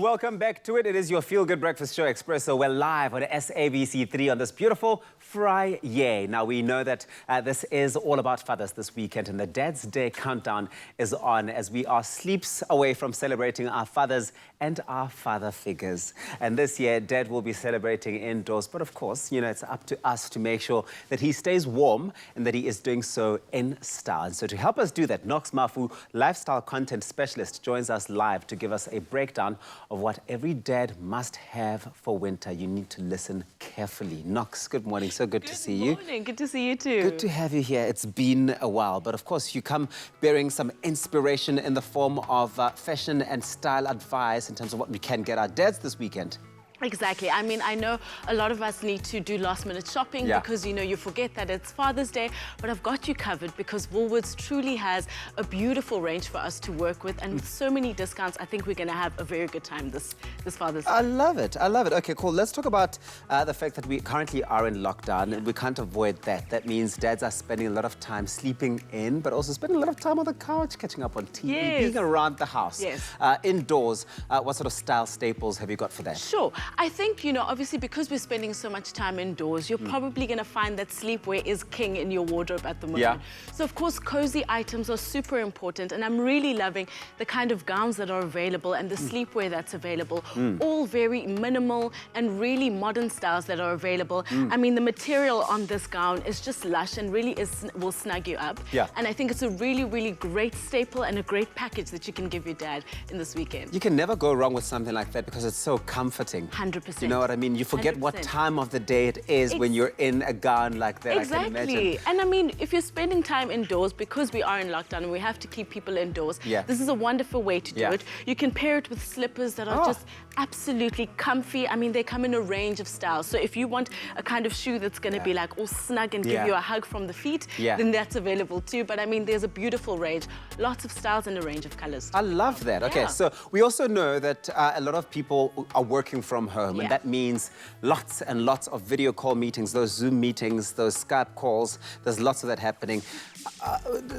Welcome back to it. It is your Feel Good Breakfast Show, Expresso. We're live on SABC3 on this beautiful Friday. Now, we know that this is all about fathers this weekend, and the Dad's Day countdown is on as we are sleeps away from celebrating our fathers and our father figures. And this year, Dad will be celebrating indoors, but of course, you know, it's up to us to make sure that he stays warm and that he is doing so in style. And so to help us do that, Knox Mafu, lifestyle content specialist, joins us live to give us a breakdown of what every dad must have for winter. You need to listen carefully. Knox, good morning. So good to see you. Good morning. Good to see you too. Good to have you here. It's been a while, but of course you come bearing some inspiration in the form of fashion and style advice in terms of what we can get our dads this weekend. Exactly. I mean, I know a lot of us need to do last-minute shopping because, you know, you forget that it's Father's Day, but I've got you covered because Woolworths truly has a beautiful range for us to work with, and with so many discounts, I think we're going to have a very good time this Father's Day. I love it. I love it. Okay, cool. Let's talk about the fact that we currently are in lockdown, and we can't avoid that. That means dads are spending a lot of time sleeping in, but also spending a lot of time on the couch, catching up on TV, being around the house. Indoors, what sort of style staples have you got for that? Sure. I think, you know, obviously because we're spending so much time indoors, you're probably going to find that sleepwear is king in your wardrobe at the moment. So, of course, cozy items are super important, and I'm really loving the kind of gowns that are available and the sleepwear that's available. All very minimal and really modern styles that are available. I mean, the material on this gown is just lush and really will snug you up. And I think it's a really, really great staple and a great package that you can give your dad in this weekend. You can never go wrong with something like that because it's so comforting. 100%. You know what I mean? You forget 100%. What time of the day it is when you're in a gown like that. Exactly. I can imagine. And I mean, if you're spending time indoors, because we are in lockdown and we have to keep people indoors, this is a wonderful way to do it. You can pair it with slippers that are just absolutely comfy. I mean, they come in a range of styles. So if you want a kind of shoe that's going to be like all snug and give you a hug from the feet, then that's available too. But I mean, there's a beautiful range, lots of styles and a range of colors. I love that. Okay, so we also know that a lot of people are working from home, and that means lots and lots of video call meetings, those Zoom meetings, those Skype calls. There's lots of that happening.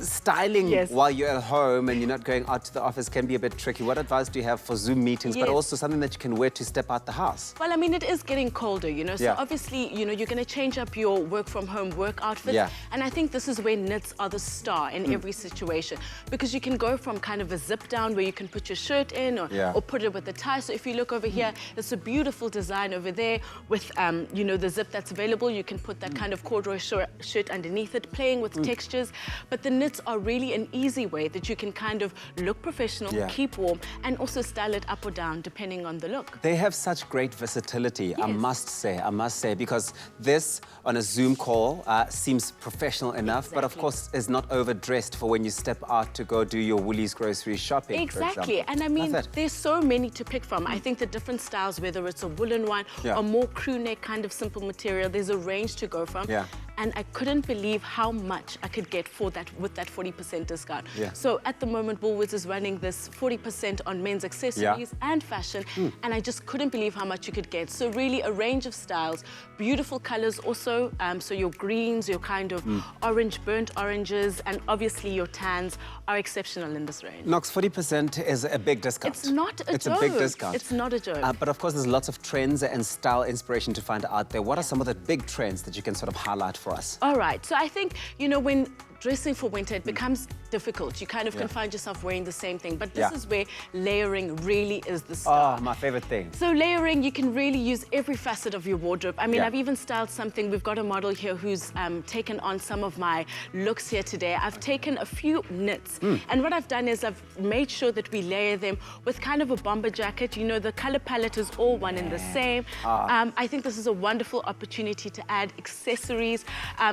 Styling while you're at home and you're not going out to the office can be a bit tricky. What advice do you have for Zoom meetings, but also something that you can wear to step out the house? Well, I mean, it is getting colder, you know, so obviously, you know, you're going to change up your work from home work outfit. And I think this is where knits are the star in every situation, because you can go from kind of a zip down where you can put your shirt in or put it with a tie. So if you look over here, it's a beautiful design over there with, you know, the zip that's available. You can put that kind of corduroy shirt underneath it, playing with textures. But the knits are really an easy way that you can kind of look professional, keep warm, and also style it up or down depending on the look. They have such great versatility, I must say, because this on a Zoom call seems professional enough, but of course is not overdressed for when you step out to go do your Woolies grocery shopping. Exactly, and I mean, there's so many to pick from. I think the different styles, whether it's a woolen one or more crew neck kind of simple material, there's a range to go from. And I couldn't believe how much I could get for that with that 40% discount. So at the moment, Woolworths is running this 40% on men's accessories and fashion, and I just couldn't believe how much you could get. So really a range of styles, beautiful colors also, so your greens, your kind of orange, burnt oranges, and obviously your tans are exceptional in this range. Knox, 40% is a big discount. It's not a joke. It's a big discount. It's not a joke. But of course, there's lots of trends and style inspiration to find out there. What are some of the big trends that you can sort of highlight for us? All right, so I think, you know, when dressing for winter, it becomes difficult. You kind of can find yourself wearing the same thing, but this is where layering really is the star. Oh, my favorite thing. So layering, you can really use every facet of your wardrobe. I mean, I've even styled something. We've got a model here who's taken on some of my looks here today. I've taken a few knits, and what I've done is I've made sure that we layer them with kind of a bomber jacket. You know, the color palette is all one and the same. I think this is a wonderful opportunity to add accessories.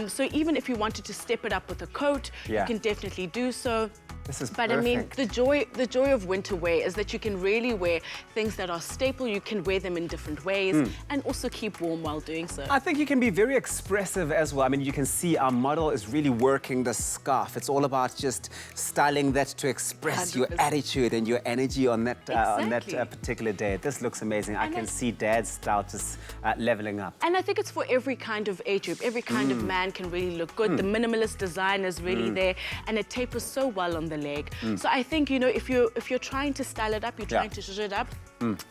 So even if you wanted to step it up with a coat, you can definitely do so. This is but perfect. I mean, the joy of winter wear is that you can really wear things that are staple. You can wear them in different ways and also keep warm while doing so. I think you can be very expressive as well. I mean, you can see our model is really working the scarf. It's all about just styling that to express 100%. Your attitude and your energy on that particular day. This looks amazing. I can see Dad's style just leveling up. And I think it's for every kind of age group. Every kind of man can really look good. The minimalist design is really there, and it tapers so well on the leg. So I think, you know, if you're trying to style it up, you're trying to zhuzh it up,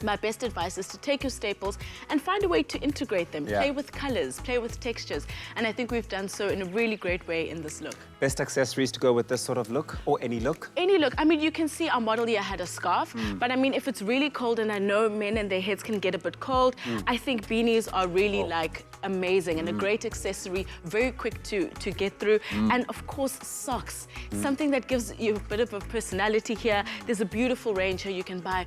my best advice is to take your staples and find a way to integrate them. Play with colors, play with textures. And I think we've done so in a really great way in this look. Best accessories to go with this sort of look, or any look? Any look. I mean, you can see our model here had a scarf, but I mean, if it's really cold, and I know men and their heads can get a bit cold, I think beanies are really like amazing and a great accessory, very quick to get through. And of course, socks, something that gives you a bit of a personality here. There's a beautiful range here. You can buy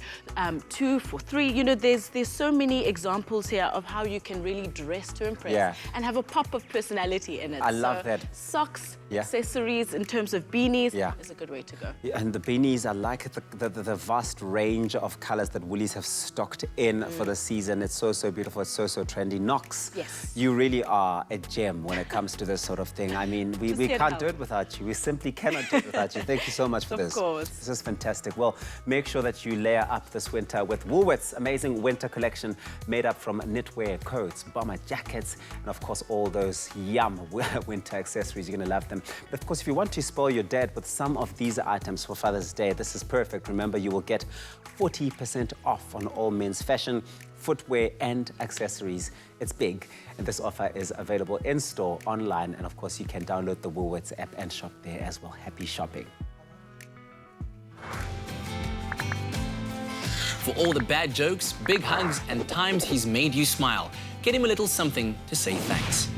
2 for 3. You know, there's so many examples here of how you can really dress to impress and have a pop of personality in it. I love that. Socks, accessories in terms of beanies is a good way to go. And the beanies, I like the vast range of colors that Woolies have stocked in for the season. It's so beautiful. It's so trendy. Knox, you really are a gem when it comes to this sort of thing. I mean, we can't do it without you. We simply cannot do it without you. Thank you so much for this. Of course. This is fantastic. Well, make sure that you layer up this winter with Woolworths' amazing winter collection made up from knitwear, coats, bomber jackets, and of course all those yum winter accessories. You're going to love them. But of course, if you want to spoil your dad with some of these items for Father's Day, this is perfect. Remember, you will get 40% off on all men's fashion, footwear and accessories. It's big, and this offer is available in-store, online, and of course you can download the Woolworths app and shop there as well. Happy shopping. For all the bad jokes, big hugs, and times he's made you smile, get him a little something to say thanks.